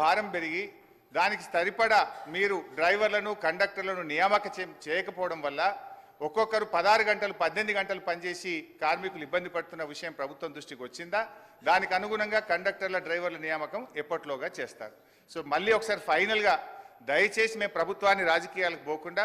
భారం పెరిగి దానికి సరిపడా మీరు డ్రైవర్లను కండక్టర్లను నియామక చేయకపోవడం వల్ల ఒక్కొక్కరు 16 గంటలు 18 గంటలు పనిచేసి కార్మికులు ఇబ్బంది పడుతున్న విషయం ప్రభుత్వం దృష్టికి వచ్చిందా? దానికి అనుగుణంగా కండక్టర్ల డ్రైవర్ల నియామకం ఎప్పట్లోగా చేస్తారు. సో మళ్ళీ ఒకసారి ఫైనల్గా దయచేసి మేము ప్రభుత్వాన్ని రాజకీయాలకు పోకుండా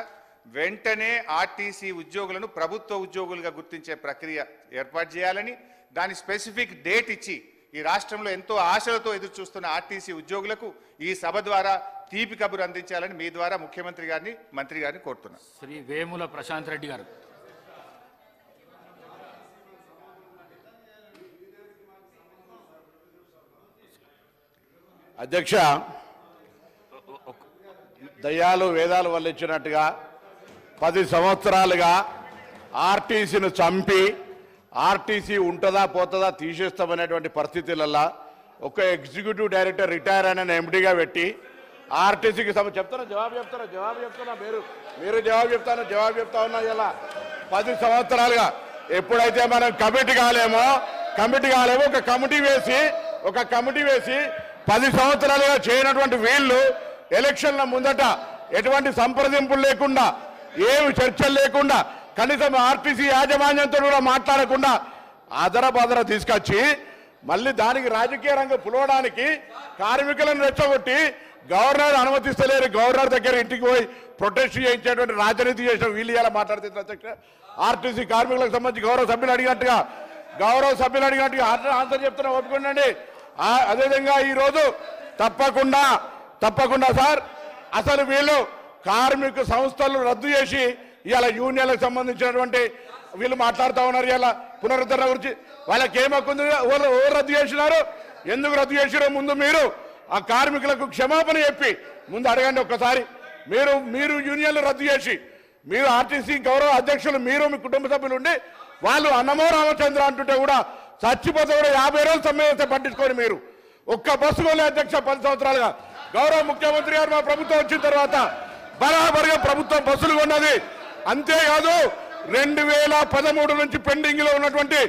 వెంటనే ఆర్టీసీ ఉద్యోగులను ప్రభుత్వ ఉద్యోగులుగా గుర్తించే ప్రక్రియ ఏర్పాటు చేయాలని, దాని స్పెసిఫిక్ డేట్ ఇచ్చి ఈ రాష్ట్రంలో ఎంతో ఆశలతో ఎదురు చూస్తున్న ఆర్టీసీ ఉద్యోగులకు ఈ సభ ద్వారా తీపి కబురు అందించాలని మీ ద్వారా ముఖ్యమంత్రి గారిని మంత్రి గారిని కోరుతున్నా. శ్రీ వేముల ప్రశాంత్ రెడ్డి గారు. అధ్యక్ష, దయ్యాలు వేదాలు వల్లించినట్టుగా 10 సంవత్సరాలుగా ఆర్టీసీని చంపి ఆర్టీసీ ఉంటుందా పోతుందా తీసేస్తామనేటువంటి పరిస్థితులలో ఒక ఎగ్జిక్యూటివ్ డైరెక్టర్ రిటైర్ అయిన ఎండీగా పెట్టి ఆర్టీసీకి జవాబు చెప్తున్నా మీరు జవాబు చెప్తా ఉన్నా. ఇలా 10 సంవత్సరాలుగా ఎప్పుడైతే మనం కమిటీ కాలేమో ఒక కమిటీ వేసి 10 సంవత్సరాలుగా చేయనటువంటి వీళ్ళు ఎలక్షన్ల ముందట ఎటువంటి సంప్రదింపులు లేకుండా ఏమి చర్చలు లేకుండా కనీసం ఆర్టీసీ యాజమాన్యంతో కూడా మాట్లాడకుండా అదరబదర తీసుకొచ్చి మళ్ళీ దానికి రాజకీయ రంగం పులవడానికి కార్మికులను రెచ్చగొట్టి గవర్నర్ అనుమతిస్తలేరు, గవర్నర్ దగ్గర ఇంటికి పోయి ప్రొటెస్ట్ చేయించేటువంటి రాజనీతి చేసిన వీళ్ళు ఇలా మాట్లాడుతున్నారు. ఆర్టీసీ కార్మికులకు సంబంధించి గౌరవ సభ్యులు అడిగినట్టుగా ఆన్సర్ చెప్తున్నా, ఒప్పుకోండి. అదేవిధంగా ఈరోజు తప్పకుండా సార్ అసలు వీళ్ళు కార్మిక సంస్థలు రద్దు చేసి ఇవాళ యూనియన్లకు సంబంధించినటువంటి వీళ్ళు మాట్లాడుతూ ఉన్నారు. ఇలా పునరుద్ధరణ గురించి వాళ్ళకి ఏమవుతుంది, ఎవరు రద్దు చేసినారు, ఎందుకు రద్దు చేసినారో ముందు మీరు ఆ కార్మికులకు క్షమాపణ చెప్పి ముందు అడగండి ఒక్కసారి. మీరు యూనియన్లు రద్దు చేసి మీరు ఆర్టీసీ గౌరవ అధ్యక్షులు మీరు మీ కుటుంబ సభ్యులు ఉండి వాళ్ళు అన్నమో రామచంద్ర అంటుంటే కూడా చచ్చిపోతే కూడా 50 రోజులు సమ్మె పట్టించుకొని మీరు ఒక్క బస్సు కొనే అధ్యక్ష 10 సంవత్సరాలుగా గౌరవ ముఖ్యమంత్రి గారు మా ప్రభుత్వం వచ్చిన తర్వాత బరాబరుగా ప్రభుత్వం బస్సులు కొన్నది. అంతేకాదు 2013 నుంచి పెండింగ్ లో ఉన్నటువంటి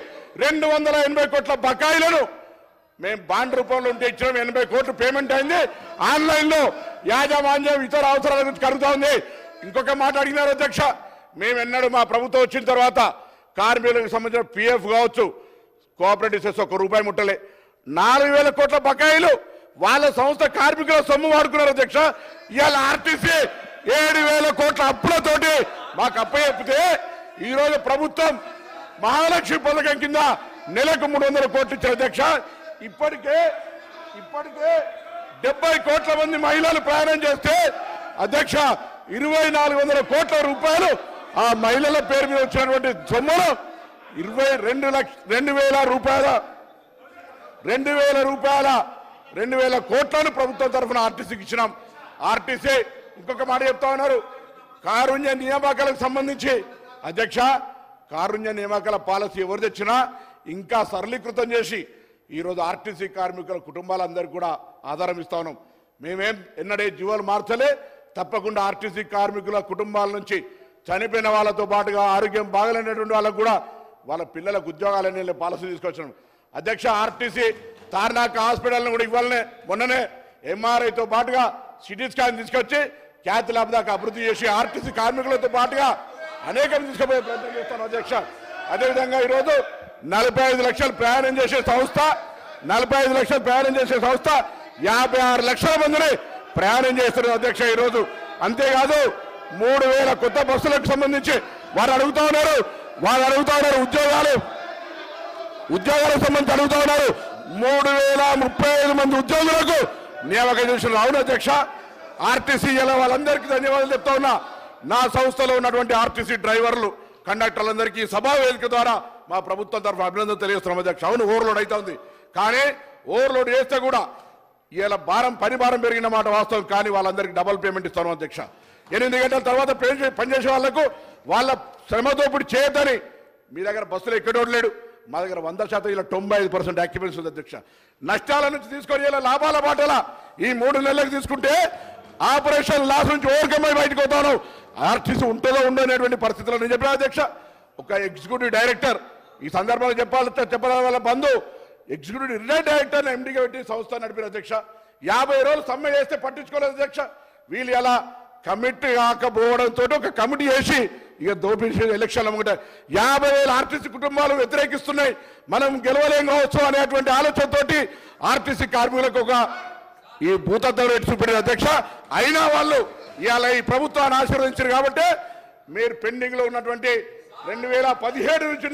280 కోట్ల బకాయిలను మేము బాండ్ రూపంలో ఉంటే ఇచ్చిన 80 కోట్లు పేమెంట్ అయింది. ఆన్లైన్ లో యాజమాన్యం ఇతర అవసరాల గురించి కలుగుతా ఉంది. ఇంకొక మాట అడిగినారు అధ్యక్ష, మేము ఎన్నడూ మా ప్రభుత్వం వచ్చిన తర్వాత కార్మికులకు సంబంధించిన పిఎఫ్ కావచ్చు, కోఆపరేటివ్ సెస్ ₹1 ముట్టలే. 4000 కోట్ల బకాయిలు వాళ్ళ సంస్థ కార్మికుల సొమ్ము వాడుకున్నారు అధ్యక్ష. ఇవాళ ఆర్టీసీ 7000 కోట్ల అప్పులతోటి మాకు అప్పచెప్పితే ఈరోజు ప్రభుత్వం మహాలక్ష్మి పథకం కింద నెలకు 300 కోట్లు ఇచ్చారు అధ్యక్ష. ఇప్పటికే 70 కోట్ల మంది మహిళలు ప్రయాణం చేస్తే అధ్యక్ష 2400 కోట్ల రూపాయలు ఆ మహిళల పేరు మీద వచ్చినటువంటి సొమ్మును 2,000 కోట్లను ప్రభుత్వం తరఫున ఆర్టీసీకి ఇచ్చినాం. ఆర్టీసీ ఇంకొక మాట చెప్తా ఉన్నారు, కారుణ్య నియామకాలకు సంబంధించి అధ్యక్ష కారుణ్య నియామకాల పాలసీ ఎవరు తెచ్చినా ఇంకా సరళీకృతం చేసి ఈరోజు ఆర్టీసీ కార్మికుల కుటుంబాలందరికీ కూడా ఆధారం ఇస్తా ఉన్నాం. మేమేం ఎన్నడే జీవోలు మార్చలే. తప్పకుండా ఆర్టీసీ కార్మికుల కుటుంబాల నుంచి చనిపోయిన వాళ్ళతో పాటుగా ఆరోగ్యం బాగలేనటువంటి వాళ్ళకు కూడా వాళ్ళ పిల్లలకు ఉద్యోగాలనే పాలసీ తీసుకొచ్చాం అధ్యక్ష. ఆర్టీసీ తార్నాక హాస్పిటల్ని కూడా ఇవ్వాలనే మొన్ననే ఎంఆర్ఐతో పాటుగా సిటీ స్కాన్ తీసుకొచ్చి క్యాత్ ల్యాబ్ దాకా అభివృద్ధి చేసి ఆర్టీసీ కార్మికులతో పాటుగా అనేకం తీసుకుపోయే ప్రయత్నం చేస్తాను అధ్యక్ష. అదేవిధంగా ఈరోజు 45 లక్షలు ప్రయాణం చేసే సంస్థ 56 లక్షల మందిని ప్రయాణం చేస్తున్నారు అధ్యక్ష ఈరోజు. అంతేకాదు 3000 కొత్త బస్సులకు సంబంధించి వారు అడుగుతా ఉన్నారు ఉద్యోగాలకు సంబంధించి అడుగుతా ఉన్నారు. 3035 మంది ఉద్యోగులకు నియామకం చేసిన అవును అధ్యక్ష. ఆర్టీసీ ఇలా వాళ్ళందరికీ ధన్యవాదాలు చెప్తా ఉన్నా. నా సంస్థలో ఉన్నటువంటి ఆర్టీసీ డ్రైవర్లు కండక్టర్లందరికీ సభా వేదిక ద్వారా మా ప్రభుత్వం తరఫున అభినందన తెలియజేస్తున్నాం అధ్యక్ష. అవును ఓవర్లోడ్ అవుతా ఉంది, కానీ ఓవర్లోడ్ చేస్తే కూడా ఇలా పని భారం పెరిగిన మాట వాస్తవం, కానీ వాళ్ళందరికీ డబుల్ పేమెంట్ ఇస్తాను అధ్యక్ష. 8 గంటల తర్వాత పనిచేసే వాళ్లకు వాళ్ళ శ్రమతో ఇప్పుడు చేయొద్దని మీ దగ్గర బస్సులు ఎక్కడోడు లేడు, మా దగ్గర 100% ఇలా 95% ఆక్యుపెన్సీ ఉంది అధ్యక్ష. నష్టాల నుంచి తీసుకొని ఇలా లాభాల బాటల ఈ 3 నెలలకు తీసుకుంటే ఆపరేషన్ లాస్ నుంచి ఓవర్కమ్ అయి బయటకు పోతాను. ఆర్టీసీ ఉంటుందో ఉండనేటువంటి పరిస్థితుల్లో నేను చెప్పిన అధ్యక్ష. ఒక ఎగ్జిక్యూటివ్ డైరెక్టర్ ఈ సందర్భంలో చెప్పాలి వాళ్ళ బంధు ఎగ్జిక్యూటివ్ రిటైర్డ్ డైరెక్టర్ ఎండీగా పెట్టి సంస్థ నడిపిన అధ్యక్ష. 50 రోజులు సమ్మె చేస్తే పట్టించుకోలేదు అధ్యక్ష. వీళ్ళు ఎలా కమిటీ కాకపోవడంతో ఒక కమిటీ చేసి ఇక దోపిడీ ఎలక్షన్లు అమ్ముకుంటారు. 50,000 ఆర్టీసీ కుటుంబాలు వ్యతిరేకిస్తున్నాయి, మనం గెలవలేం కావచ్చు అనేటువంటి ఆలోచనతోటి ఆర్టీసీ కార్మికులకు ఒక ఈ భూతద్దం రేటు చూపెట్టారు అధ్యక్ష. అయినా వాళ్ళు ఇవాళ ఈ ప్రభుత్వాన్ని ఆశీర్వదించారు కాబట్టి మీరు పెండింగ్ లో ఉన్నటువంటి 2017 నుంచి